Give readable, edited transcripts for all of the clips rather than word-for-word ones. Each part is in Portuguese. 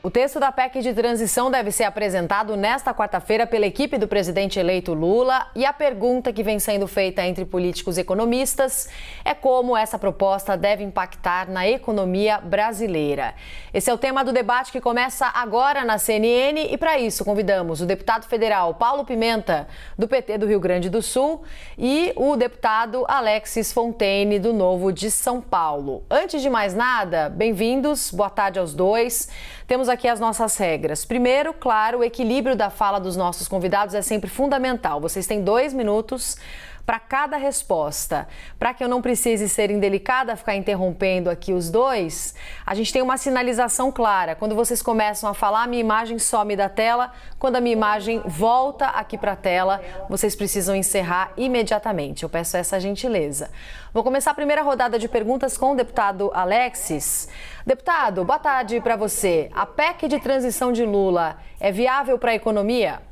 O texto da PEC de transição deve ser apresentado nesta quarta-feira pela equipe do presidente eleito Lula e a pergunta que vem sendo feita entre políticos e economistas é como essa proposta deve impactar na economia brasileira. Esse é o tema do debate que começa agora na CNN e para isso convidamos o deputado federal Paulo Pimenta, do PT do Rio Grande do Sul, e o deputado Alexis Fontaine, do Novo de São Paulo. Antes de mais nada, bem-vindos, boa tarde aos dois. Temos aqui as nossas regras. Primeiro, claro, o equilíbrio da fala dos nossos convidados é sempre fundamental. Vocês têm 2 minutos para cada resposta. Para que eu não precise ser indelicada, ficar interrompendo aqui os dois, a gente tem uma sinalização clara. Quando vocês começam a falar, a minha imagem some da tela. Quando a minha imagem volta aqui para a tela, vocês precisam encerrar imediatamente. Eu peço essa gentileza. Vou começar a primeira rodada de perguntas com o deputado Alexis. Deputado, boa tarde para você. A PEC de transição de Lula é viável para a economia?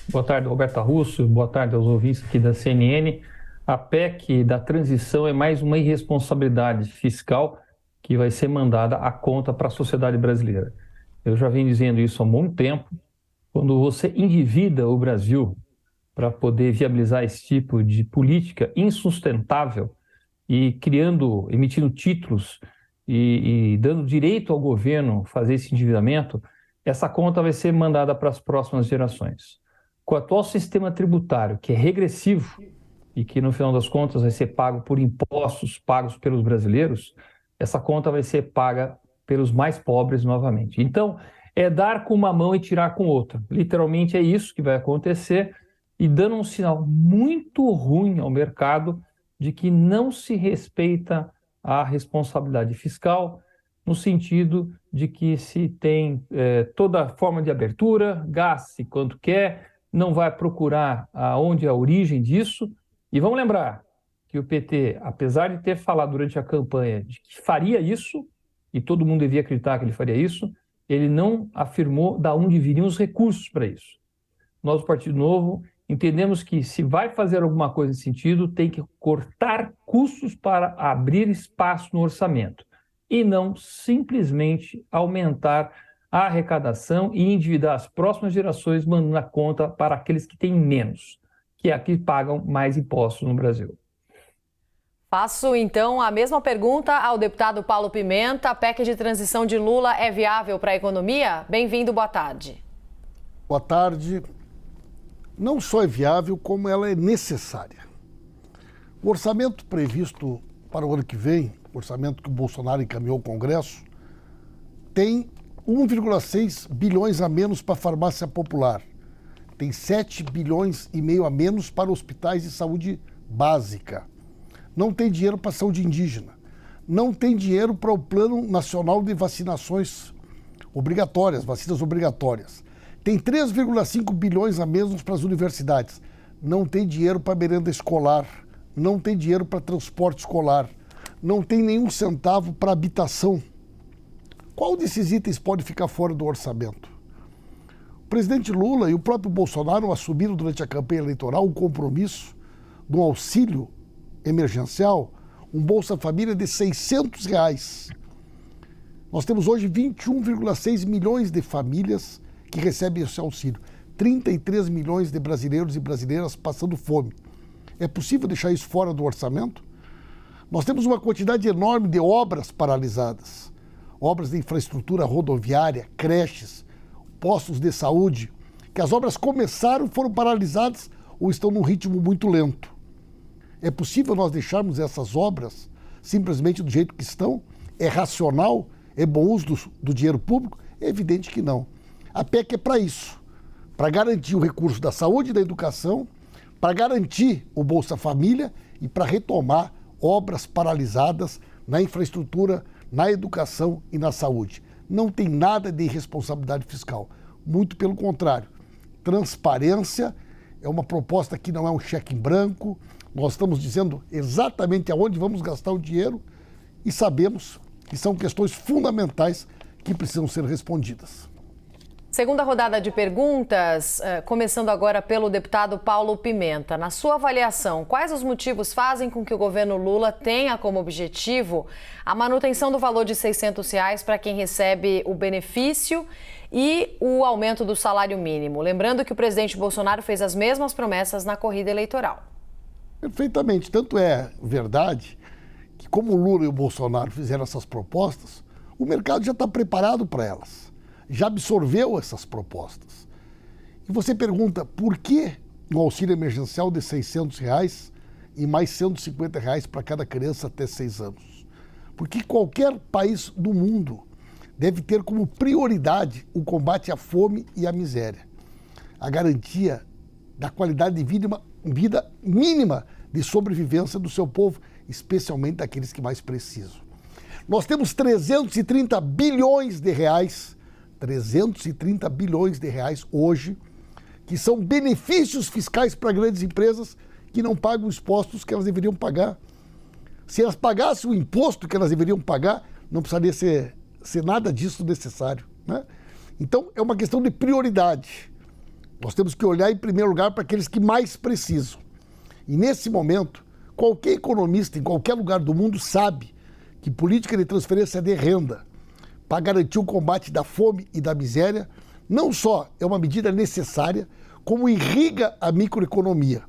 Boa tarde, Roberta Russo. Boa tarde aos ouvintes aqui da CNN. A PEC da transição é mais uma irresponsabilidade fiscal que vai ser mandada à conta para a sociedade brasileira. Eu já venho dizendo isso há muito tempo. Quando você endivida o Brasil para poder viabilizar esse tipo de política insustentável e emitindo títulos e dando direito ao governo fazer esse endividamento, essa conta vai ser mandada para as próximas gerações. Com o atual sistema tributário, que é regressivo e que, no final das contas, vai ser pago por impostos pagos pelos brasileiros, essa conta vai ser paga pelos mais pobres novamente. Então, é dar com uma mão e tirar com outra. Literalmente é isso que vai acontecer e dando um sinal muito ruim ao mercado de que não se respeita a responsabilidade fiscal, no sentido de que se tem toda forma de abertura, gaste quanto quer, não vai procurar aonde é a origem disso. E vamos lembrar que o PT, apesar de ter falado durante a campanha de que faria isso, e todo mundo devia acreditar que ele faria isso, ele não afirmou de onde viriam os recursos para isso. Nós, o Partido Novo, entendemos que se vai fazer alguma coisa nesse sentido, tem que cortar custos para abrir espaço no orçamento e não simplesmente aumentar a arrecadação e endividar as próximas gerações, mandando a conta para aqueles que têm menos, que é aqui pagam mais impostos no Brasil. Faço, então, a mesma pergunta ao deputado Paulo Pimenta. A PEC de transição de Lula é viável para a economia? Bem-vindo, boa tarde. Boa tarde. Não só é viável, como ela é necessária. O orçamento previsto para o ano que vem, o orçamento que o Bolsonaro encaminhou ao Congresso, tem 1,6 bilhões a menos para a farmácia popular. Tem 7 bilhões e meio a menos para hospitais de saúde básica. Não tem dinheiro para a saúde indígena. Não tem dinheiro para o Plano Nacional de Vacinações obrigatórias, vacinas obrigatórias. Tem 3,5 bilhões a menos para as universidades. Não tem dinheiro para merenda escolar. Não tem dinheiro para transporte escolar. Não tem nenhum centavo para habitação. Qual desses itens pode ficar fora do orçamento? O presidente Lula e o próprio Bolsonaro assumiram durante a campanha eleitoral um compromisso de um auxílio emergencial, um Bolsa Família de R$600. Nós temos hoje 21,6 milhões de famílias que recebem esse auxílio. 33 milhões de brasileiros e brasileiras passando fome. É possível deixar isso fora do orçamento? Nós temos uma quantidade enorme de obras paralisadas. Obras de infraestrutura rodoviária, creches, postos de saúde, que as obras começaram, foram paralisadas ou estão num ritmo muito lento. É possível nós deixarmos essas obras simplesmente do jeito que estão? É racional? É bom uso do dinheiro público? É evidente que não. A PEC é para isso, para garantir o recurso da saúde e da educação, para garantir o Bolsa Família e para retomar obras paralisadas na infraestrutura, na educação e na saúde. Não tem nada de irresponsabilidade fiscal. Muito pelo contrário. Transparência é uma proposta que não é um cheque em branco. Nós estamos dizendo exatamente aonde vamos gastar o dinheiro e sabemos que são questões fundamentais que precisam ser respondidas. Segunda rodada de perguntas, começando agora pelo deputado Paulo Pimenta. Na sua avaliação, quais os motivos fazem com que o governo Lula tenha como objetivo a manutenção do valor de R$ 600 para quem recebe o benefício e o aumento do salário mínimo? Lembrando que o presidente Bolsonaro fez as mesmas promessas na corrida eleitoral. Perfeitamente. Tanto é verdade que, como o Lula e o Bolsonaro fizeram essas propostas, o mercado já está preparado para elas. Já absorveu essas propostas. E você pergunta por que um auxílio emergencial de R$ 600 e mais R$ 150 para cada criança até 6 anos? Porque qualquer país do mundo deve ter como prioridade o combate à fome e à miséria, a garantia da qualidade de vida mínima de sobrevivência do seu povo, especialmente daqueles que mais precisam. Nós temos 330 bilhões de reais 330 bilhões de reais hoje, que são benefícios fiscais para grandes empresas que não pagam os impostos que elas deveriam pagar. Se elas pagassem o imposto que elas deveriam pagar, não precisaria ser nada disso necessário, né? Então, é uma questão de prioridade. Nós temos que olhar, em primeiro lugar, para aqueles que mais precisam. E, nesse momento, qualquer economista em qualquer lugar do mundo sabe que política de transferência de renda para garantir o combate da fome e da miséria, não só é uma medida necessária, como irriga a microeconomia.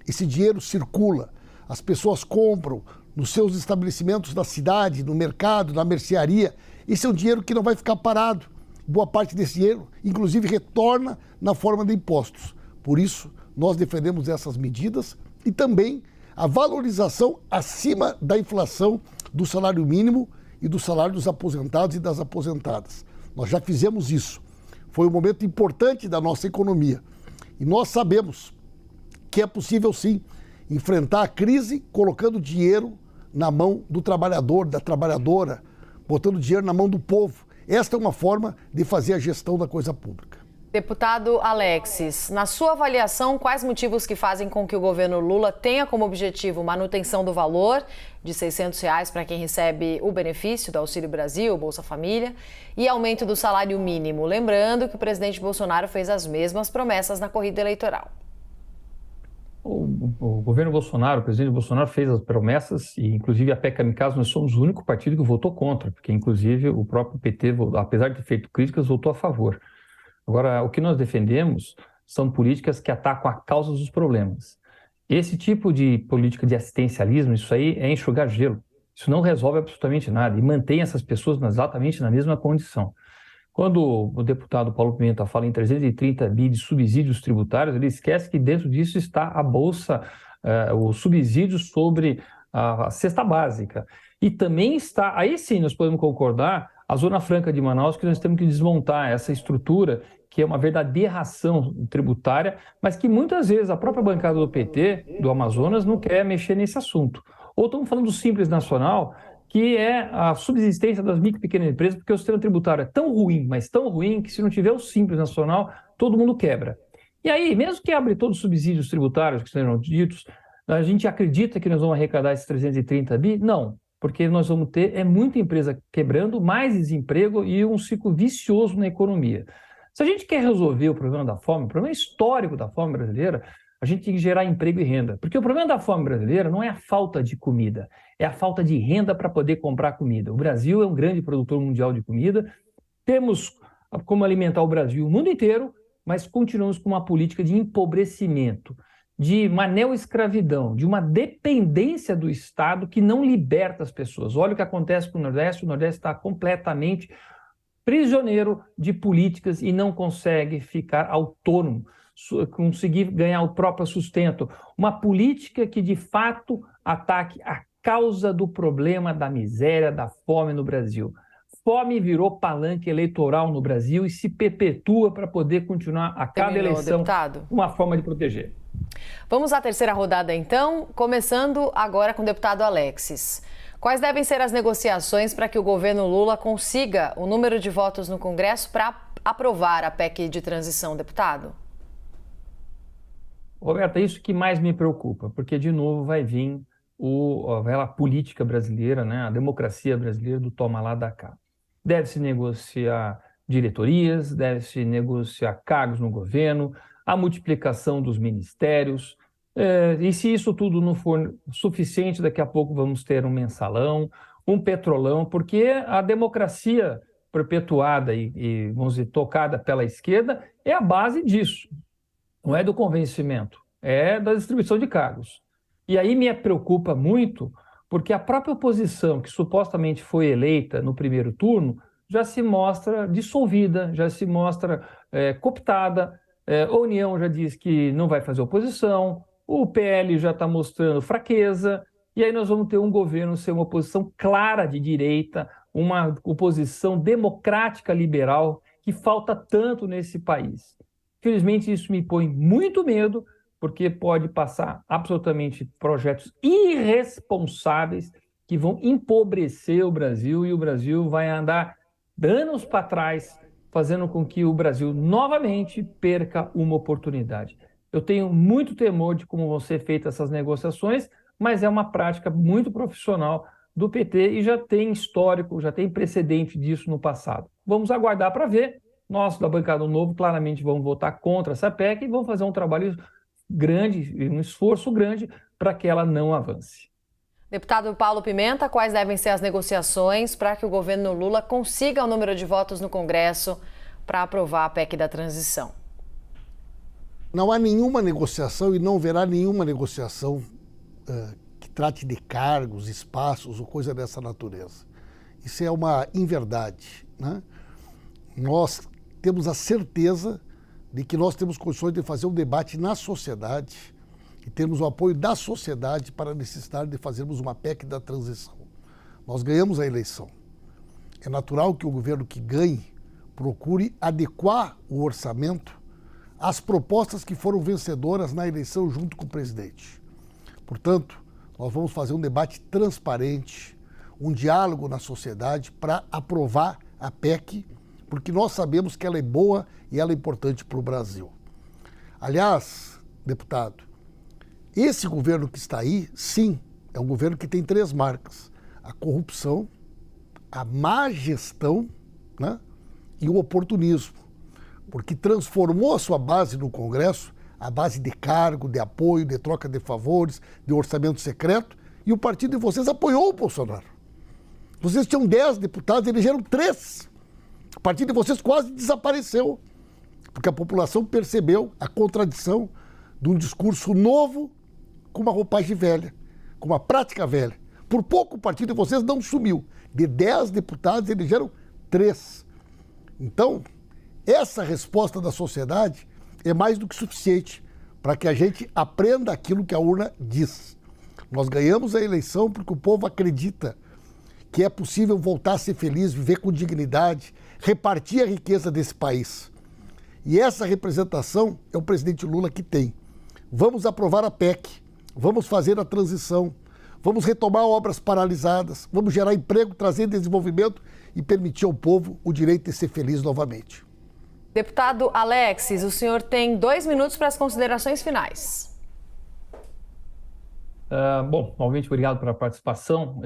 Esse dinheiro circula, as pessoas compram nos seus estabelecimentos da cidade, no mercado, na mercearia. Esse é um dinheiro que não vai ficar parado. Boa parte desse dinheiro, inclusive, retorna na forma de impostos. Por isso, nós defendemos essas medidas e também a valorização acima da inflação do salário mínimo e do salário dos aposentados e das aposentadas. Nós já fizemos isso. Foi um momento importante da nossa economia. E nós sabemos que é possível, sim, enfrentar a crise colocando dinheiro na mão do trabalhador, da trabalhadora, botando dinheiro na mão do povo. Esta é uma forma de fazer a gestão da coisa pública. Deputado Alexis, na sua avaliação, quais motivos que fazem com que o governo Lula tenha como objetivo manutenção do valor de R$ 600 para quem recebe o benefício do Auxílio Brasil, Bolsa Família, e aumento do salário mínimo? Lembrando que o presidente Bolsonaro fez as mesmas promessas na corrida eleitoral. O governo Bolsonaro, o presidente Bolsonaro fez as promessas e, inclusive, a PEC Kamikaze, nós somos o único partido que votou contra, porque, inclusive, o próprio PT, apesar de ter feito críticas, votou a favor. Agora, o que nós defendemos são políticas que atacam a causa dos problemas. Esse tipo de política de assistencialismo, isso aí é enxugar gelo. Isso não resolve absolutamente nada e mantém essas pessoas exatamente na mesma condição. Quando o deputado Paulo Pimenta fala em 330 bi de subsídios tributários, ele esquece que dentro disso está a Bolsa, o subsídio sobre a cesta básica. E também está, aí sim nós podemos concordar, a Zona Franca de Manaus, que nós temos que desmontar essa estrutura, que é uma verdadeira ração tributária, mas que muitas vezes a própria bancada do PT, do Amazonas, não quer mexer nesse assunto. Ou estamos falando do Simples Nacional, que é a subsistência das micro e pequenas empresas, porque o sistema tributário é tão ruim, mas tão ruim, que se não tiver o Simples Nacional, todo mundo quebra. E aí, mesmo que abre todos os subsídios tributários que serão ditos, a gente acredita que nós vamos arrecadar esses 330 bi? Não. Porque nós vamos ter muita empresa quebrando, mais desemprego e um ciclo vicioso na economia. Se a gente quer resolver o problema da fome, o problema histórico da fome brasileira, a gente tem que gerar emprego e renda. Porque o problema da fome brasileira não é a falta de comida, é a falta de renda para poder comprar comida. O Brasil é um grande produtor mundial de comida, temos como alimentar o Brasil o mundo inteiro, mas continuamos com uma política de empobrecimento, de uma neoescravidão, de uma dependência do Estado que não liberta as pessoas. Olha o que acontece com o Nordeste está completamente prisioneiro de políticas e não consegue ficar autônomo, conseguir ganhar o próprio sustento. Uma política que, de fato, ataque a causa do problema da miséria, da fome no Brasil. Fome virou palanque eleitoral no Brasil e se perpetua para poder continuar a cada eleição uma forma de proteger. Vamos à terceira rodada, então, começando agora com o deputado Alexis. Quais devem ser as negociações para que o governo Lula consiga o número de votos no Congresso para aprovar a PEC de transição, deputado? Roberta, é isso que mais me preocupa, porque, de novo, vai vir a política brasileira, né, a democracia brasileira do toma lá, dá cá. Deve-se negociar diretorias, deve-se negociar cargos no governo, a multiplicação dos ministérios. E se isso tudo não for suficiente, daqui a pouco vamos ter um mensalão, um petrolão, porque a democracia perpetuada e vamos dizer, tocada pela esquerda é a base disso. Não é do convencimento, é da distribuição de cargos. E aí me preocupa muito, porque a própria oposição, que supostamente foi eleita no primeiro turno, já se mostra dissolvida, já se mostra cooptada. A União já diz que não vai fazer oposição, o PL já está mostrando fraqueza, e aí nós vamos ter um governo ser uma oposição clara de direita, uma oposição democrática liberal, que falta tanto nesse país. Infelizmente, isso me põe muito medo, porque pode passar absolutamente projetos irresponsáveis que vão empobrecer o Brasil, e o Brasil vai andar anos para trás, fazendo com que o Brasil novamente perca uma oportunidade. Eu tenho muito temor de como vão ser feitas essas negociações, mas é uma prática muito profissional do PT e já tem histórico, já tem precedente disso no passado. Vamos aguardar para ver. Nós, da Bancada Novo, claramente vamos votar contra essa PEC e vamos fazer um trabalho grande, um esforço grande para que ela não avance. Deputado Paulo Pimenta, quais devem ser as negociações para que o governo Lula consiga o número de votos no Congresso para aprovar a PEC da transição? Não há nenhuma negociação e não haverá nenhuma negociação que trate de cargos, espaços ou coisa dessa natureza. Isso é uma inverdade, né? Nós temos a certeza de que nós temos condições de fazer um debate na sociedade e temos o apoio da sociedade para a necessidade de fazermos uma PEC da transição. Nós ganhamos a eleição. É natural que o governo que ganhe procure adequar o orçamento às propostas que foram vencedoras na eleição junto com o presidente. Portanto, nós vamos fazer um debate transparente, um diálogo na sociedade para aprovar a PEC, porque nós sabemos que ela é boa e ela é importante para o Brasil. Aliás, deputado, esse governo que está aí, sim, é um governo que tem 3 marcas: a corrupção, a má gestão, né, e o oportunismo, porque transformou a sua base no Congresso, a base de cargo, de apoio, de troca de favores, de orçamento secreto, e o partido de vocês apoiou o Bolsonaro. Vocês tinham 10 deputados, elegeram 3. O partido de vocês quase desapareceu, porque a população percebeu a contradição de um discurso novo com uma roupagem velha, com uma prática velha. Por pouco o partido de vocês não sumiu. De 10 deputados, elegeram 3. Então, essa resposta da sociedade é mais do que suficiente para que a gente aprenda aquilo que a urna diz. Nós ganhamos a eleição porque o povo acredita que é possível voltar a ser feliz, viver com dignidade, repartir a riqueza desse país. E essa representação é o presidente Lula que tem. Vamos aprovar a PEC, vamos fazer a transição, vamos retomar obras paralisadas, vamos gerar emprego, trazer desenvolvimento e permitir ao povo o direito de ser feliz novamente. Deputado Alexis, o senhor tem 2 minutos para as considerações finais. Bom, novamente, obrigado pela participação.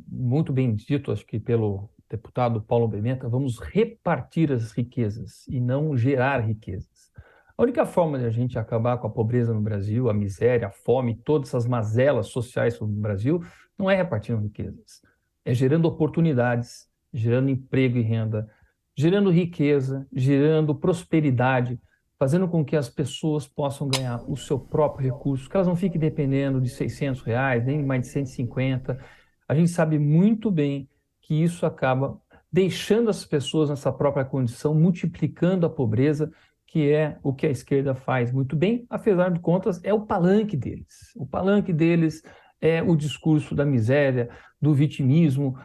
Muito bem dito, acho que pelo deputado Paulo Pimenta, vamos repartir as riquezas e não gerar riquezas. A única forma de a gente acabar com a pobreza no Brasil, a miséria, a fome, todas essas mazelas sociais no Brasil, não é repartindo riquezas. É gerando oportunidades, gerando emprego e renda, gerando riqueza, gerando prosperidade, fazendo com que as pessoas possam ganhar o seu próprio recurso, que elas não fiquem dependendo de R$600, nem mais de 150. A gente sabe muito bem que isso acaba deixando as pessoas nessa própria condição, multiplicando a pobreza, que é o que a esquerda faz muito bem, apesar de contas, é o palanque deles. O palanque deles é o discurso da miséria, do vitimismo,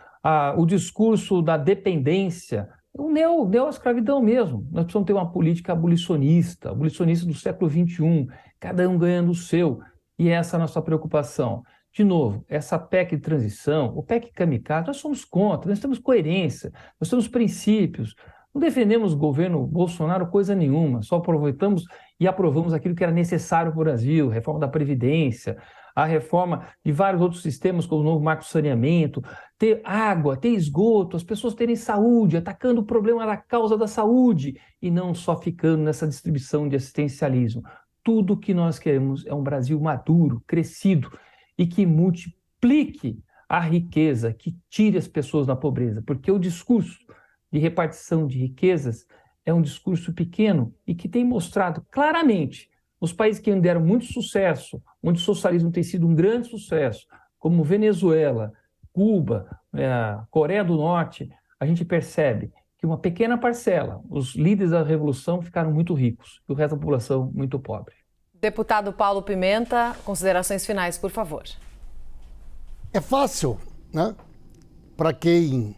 o discurso da dependência, o neo-escravidão mesmo. Nós precisamos ter uma política abolicionista do século XXI, cada um ganhando o seu, e essa é a nossa preocupação. De novo, essa PEC de transição, o PEC kamikaze, nós somos contra, nós temos coerência, nós temos princípios, não defendemos o governo Bolsonaro coisa nenhuma, só aproveitamos e aprovamos aquilo que era necessário para o Brasil, reforma da Previdência, a reforma de vários outros sistemas, como o novo marco de saneamento, ter água, ter esgoto, as pessoas terem saúde, atacando o problema da causa da saúde e não só ficando nessa distribuição de assistencialismo. Tudo que nós queremos é um Brasil maduro, crescido e que multiplique a riqueza, que tire as pessoas da pobreza, porque o discurso de repartição de riquezas é um discurso pequeno e que tem mostrado claramente os países que deram muito sucesso, onde o socialismo tem sido um grande sucesso, como Venezuela, Cuba, Coreia do Norte, a gente percebe que uma pequena parcela, os líderes da revolução ficaram muito ricos e o resto da população muito pobre. Deputado Paulo Pimenta, considerações finais, por favor. É fácil, né? Para quem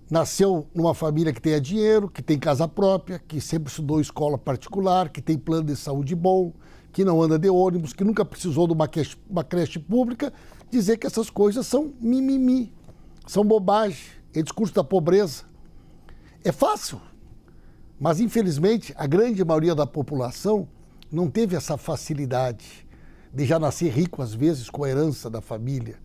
nasceu numa família que tenha dinheiro, que tem casa própria, que sempre estudou em escola particular, que tem plano de saúde bom, que não anda de ônibus, que nunca precisou de uma creche pública, dizer que essas coisas são mimimi, são bobagem, é discurso da pobreza. É fácil, mas infelizmente a grande maioria da população não teve essa facilidade de já nascer rico, às vezes, com a herança da família,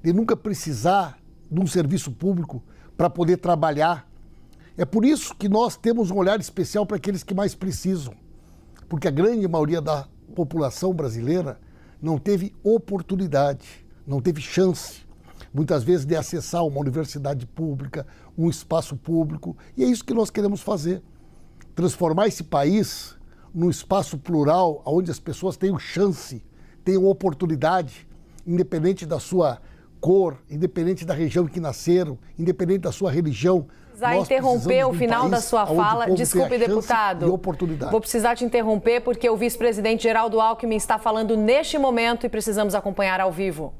de nunca precisar de um serviço público para poder trabalhar. É por isso que nós temos um olhar especial para aqueles que mais precisam, porque a grande maioria da população brasileira não teve oportunidade, não teve chance, muitas vezes, de acessar uma universidade pública, um espaço público, e é isso que nós queremos fazer, transformar esse país num espaço plural, onde as pessoas tenham chance, tenham oportunidade, independente da sua cor, independente da região em que nasceram, independente da sua religião. Precisar interromper o final da sua fala. Desculpe, deputado. Vou precisar te interromper porque o vice-presidente Geraldo Alckmin está falando neste momento e precisamos acompanhar ao vivo.